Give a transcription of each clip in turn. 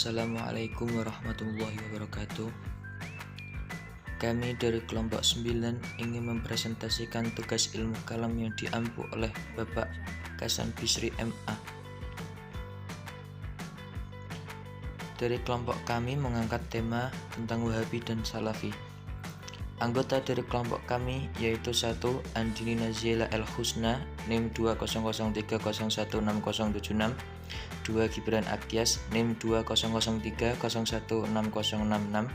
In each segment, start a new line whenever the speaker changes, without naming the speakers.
Assalamualaikum warahmatullahi wabarakatuh. Kami dari kelompok 9 ingin mempresentasikan tugas ilmu kalam yang diampu oleh Bapak Kasan Bisri MA. Dari kelompok kami mengangkat tema tentang Wahabi dan Salafi. Anggota dari kelompok kami yaitu 1. Andini Naziela El Husna NIM 20030160076, 2. Gibran Akyas NIM 20030160066,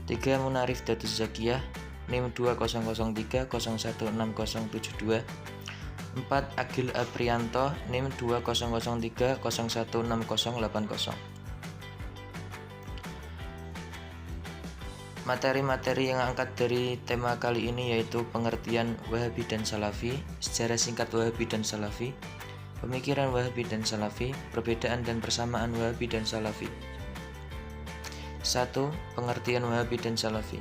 3. Munarif Datus Zakiyah NIM 20030160072, 4. Agil Aprianto NIM 20030160080. Materi-materi yang angkat dari tema kali ini yaitu pengertian Wahabi dan Salafi, sejarah singkat Wahabi dan Salafi, pemikiran Wahabi dan Salafi, perbedaan dan persamaan Wahabi dan Salafi. 1. Pengertian Wahabi dan Salafi.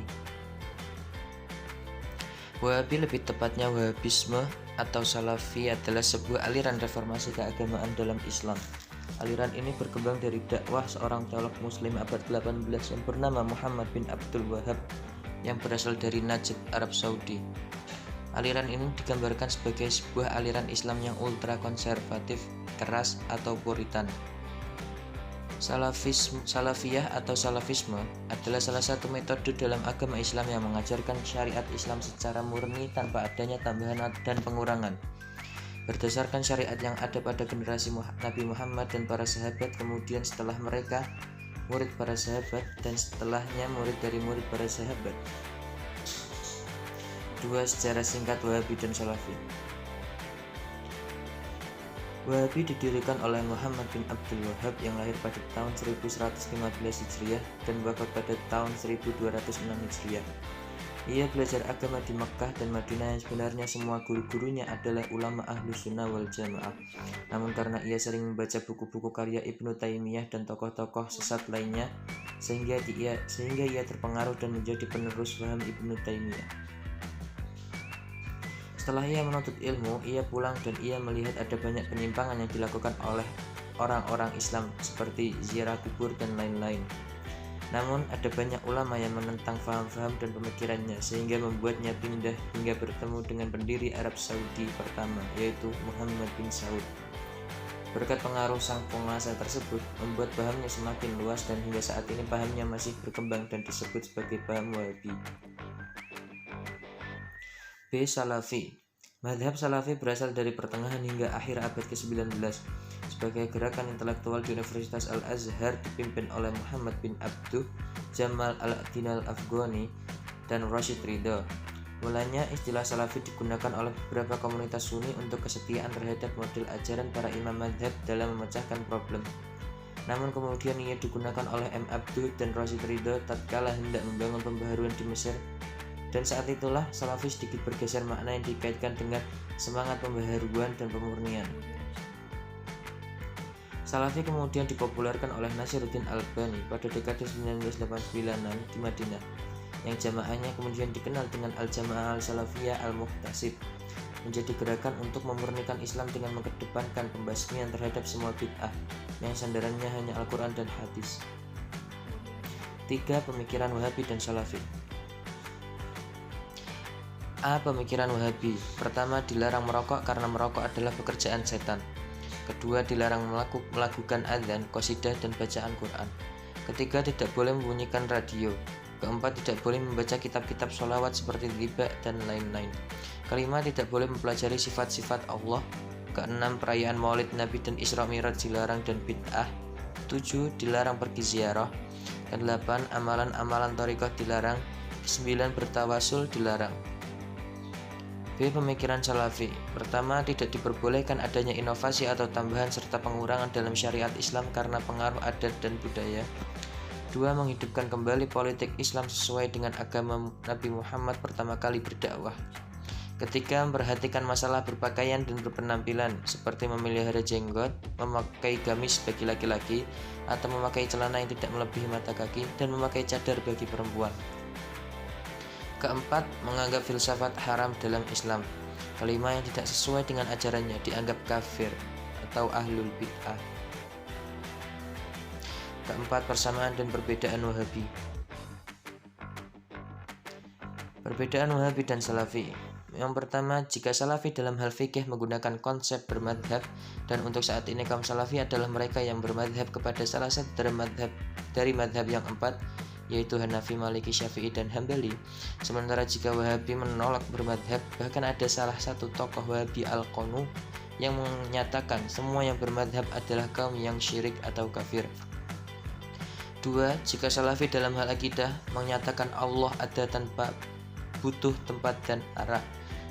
Wahabi, lebih tepatnya Wahabisme atau Salafi, adalah sebuah aliran reformasi keagamaan dalam Islam. Aliran ini berkembang dari dakwah seorang teolog muslim abad 18 yang bernama Muhammad bin Abdul Wahab yang berasal dari Najd, Arab Saudi. Aliran ini digambarkan sebagai sebuah aliran Islam yang ultra konservatif, keras atau puritan. Salafiyah atau salafisme adalah salah satu metode dalam agama Islam yang mengajarkan syariat Islam secara murni tanpa adanya tambahan dan pengurangan. Berdasarkan syariat yang ada pada generasi Nabi Muhammad dan para sahabat, kemudian setelah mereka murid para sahabat, dan setelahnya murid dari murid para sahabat. 2. Sejarah singkat Wahabi dan Salafi. Wahabi didirikan oleh Muhammad bin Abdul Wahab yang lahir pada tahun 1115 Hijriah dan wafat pada tahun 1206 Hijriah. Ia belajar agama di Mekkah dan Madinah yang sebenarnya semua guru-gurunya adalah ulama Ahlus Sunnah wal Jamaah. Namun karena ia sering membaca buku-buku karya Ibnu Taimiyah dan tokoh-tokoh sesat lainnya, sehingga ia terpengaruh dan menjadi penerus paham Ibnu Taimiyah. Setelah ia menuntut ilmu, ia pulang dan ia melihat ada banyak penyimpangan yang dilakukan oleh orang-orang Islam seperti ziarah kubur dan lain-lain. Namun ada banyak ulama yang menentang faham-faham dan pemikirannya, sehingga membuatnya pindah hingga bertemu dengan pendiri Arab Saudi pertama, yaitu Muhammad bin Saud. Berkat pengaruh sang penguasa tersebut, membuat pahamnya semakin luas dan hingga saat ini pahamnya masih berkembang dan disebut sebagai paham Wahabi. B. Salafi. Madhab Salafi berasal dari pertengahan hingga akhir abad ke-19 sebagai gerakan intelektual di Universitas Al-Azhar dipimpin oleh Muhammad bin Abduh, Jamal al-Din al-Afghani, dan Rashid Ridha. Mulanya istilah Salafi digunakan oleh beberapa komunitas Sunni untuk kesetiaan terhadap model ajaran para imam madhab dalam memecahkan problem. Namun kemudian ia digunakan oleh M. Abduh dan Rashid Ridha tatkala hendak membangun pembaharuan di Mesir. Dan saat itulah Salafi sedikit bergeser makna yang dikaitkan dengan semangat pembaharuan dan pemurnian. Salafi kemudian dipopulerkan oleh Nasiruddin Albani pada dekade 1989-an di Madinah, yang jamaahnya kemudian dikenal dengan Al-Jamaah Al-Salafiyah Al-Muhtasib, menjadi gerakan untuk memurnikan Islam dengan mengedepankan pembasmian terhadap semua bid'ah yang sandarannya hanya Al-Quran dan hadis. 3. Pemikiran Wahabi dan Salafi. A. Pemikiran Wahabi. Pertama, dilarang merokok karena merokok adalah pekerjaan setan. Kedua, dilarang melakukan adzan, qasidah, dan bacaan Quran. Ketiga, tidak boleh membunyikan radio. Keempat, tidak boleh membaca kitab-kitab sholawat seperti tiba dan lain-lain. Kelima, tidak boleh mempelajari sifat-sifat Allah. Keenam, perayaan maulid Nabi dan Isra Mi'raj dilarang dan bid'ah. 7. Dilarang pergi ziarah. Ke-8, amalan-amalan thariqah dilarang. 9. Bertawasul dilarang. B. Pemikiran Salafi. Pertama, tidak diperbolehkan adanya inovasi atau tambahan serta pengurangan dalam syariat Islam karena pengaruh adat dan budaya. 2. Menghidupkan kembali politik Islam sesuai dengan agama Nabi Muhammad pertama kali berdakwah. Ketiga, memperhatikan masalah berpakaian dan berpenampilan seperti memelihara jenggot, memakai gamis bagi laki-laki atau memakai celana yang tidak melebihi mata kaki, dan memakai cadar bagi perempuan. Keempat, menganggap filsafat haram dalam Islam. Kelima, yang tidak sesuai dengan ajarannya dianggap kafir atau ahlul bid'ah. Keempat, persamaan dan perbedaan Wahabi. Perbedaan Wahabi dan Salafi. Yang pertama, jika Salafi dalam hal fikih menggunakan konsep bermadhab, dan untuk saat ini kaum Salafi adalah mereka yang bermadhab kepada salah satu dari madhab yang empat, yaitu Hanafi, Maliki, Syafi'i, dan Hambali. Sementara jika Wahabi menolak bermadhab, bahkan ada salah satu tokoh Wahabi Al-Qanu yang menyatakan semua yang bermadhab adalah kaum yang syirik atau kafir. 2. Jika Salafi dalam hal akidah menyatakan Allah ada tanpa butuh tempat dan arah,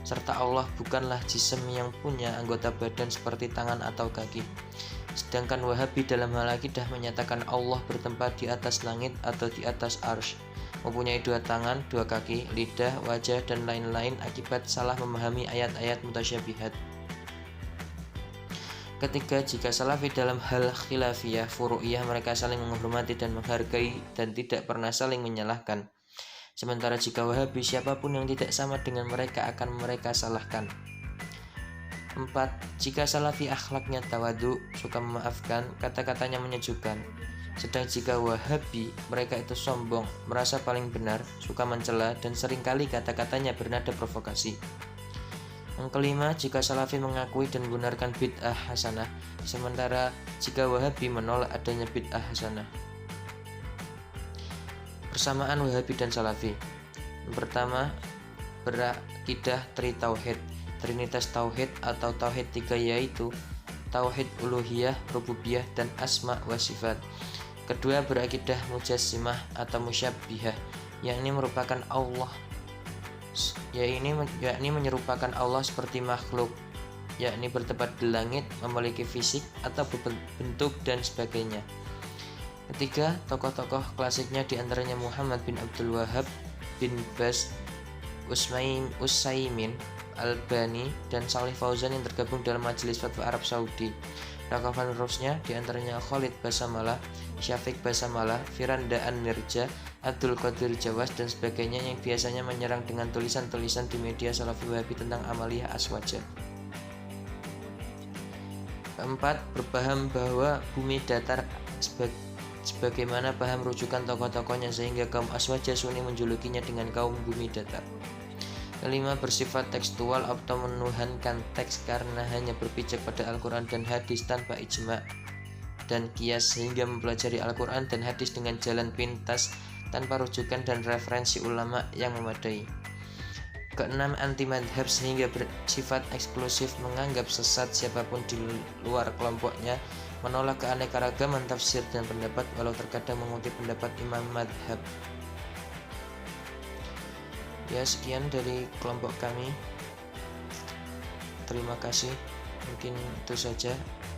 serta Allah bukanlah jism yang punya anggota badan seperti tangan atau kaki. Sedangkan Wahabi dalam hal akidah menyatakan Allah bertempat di atas langit atau di atas arsy, mempunyai dua tangan, dua kaki, lidah, wajah, dan lain-lain akibat salah memahami ayat-ayat mutasyabihat. Ketiga, jika Salafi dalam hal khilafiyah, furu'iyah, mereka saling menghormati dan menghargai dan tidak pernah saling menyalahkan. Sementara jika Wahabi, siapapun yang tidak sama dengan mereka akan mereka salahkan. 4. Jika Salafi akhlaknya tawadu, suka memaafkan, kata-katanya menyejukkan. Sedang jika Wahabi, mereka itu sombong, merasa paling benar, suka mencela, dan seringkali kata-katanya bernada provokasi. Yang kelima, jika Salafi mengakui dan menggunakan bid'ah hasanah, sementara jika Wahabi menolak adanya bid'ah hasanah. Persamaan Wahabi dan Salafi. Yang pertama, berakidah tritauhid, trinitas tauhid atau tauhid tiga, yaitu tauhid uluhiyah, rububiyah, dan asma wa sifat. Kedua, berakidah mujassimah atau musyabbihah, yakni merupakan Allah, yakni menyerupakan Allah seperti makhluk, yakni bertempat di langit, memiliki fisik atau bentuk dan sebagainya. Ketiga, tokoh-tokoh klasiknya diantaranya Muhammad bin Abdul Wahhab, bin Baz, Utsaimin, Albani, dan Shalih Fauzan yang tergabung dalam Majelis Fatwa Arab Saudi. Tokoh penerusnya diantaranya Khalid Basamala, Syafiq Basamala, Firanda An-Nirja, Abdul Qadir Jawas, dan sebagainya yang biasanya menyerang dengan tulisan-tulisan di media Salafi Wahabi tentang Amaliyah Aswaja. Keempat, berpaham bahwa bumi datar sebagaimana paham rujukan tokoh-tokohnya, sehingga kaum Aswaja Sunni menjulukinya dengan kaum bumi datar. Kelima, bersifat tekstual atau menuhankan teks karena hanya berpijak pada Al-Quran dan hadis tanpa ijma' dan qiyas, sehingga mempelajari Al-Quran dan hadis dengan jalan pintas tanpa rujukan dan referensi ulama yang memadai. Keenam, anti madhab sehingga bersifat eksklusif, menganggap sesat siapapun di luar kelompoknya, menolak keanekaragaman tafsir dan pendapat walau terkadang mengutip pendapat imam madhab. Ya, sekian dari kelompok kami. Terima kasih. Mungkin itu saja.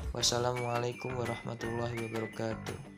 Wassalamualaikum warahmatullahi wabarakatuh.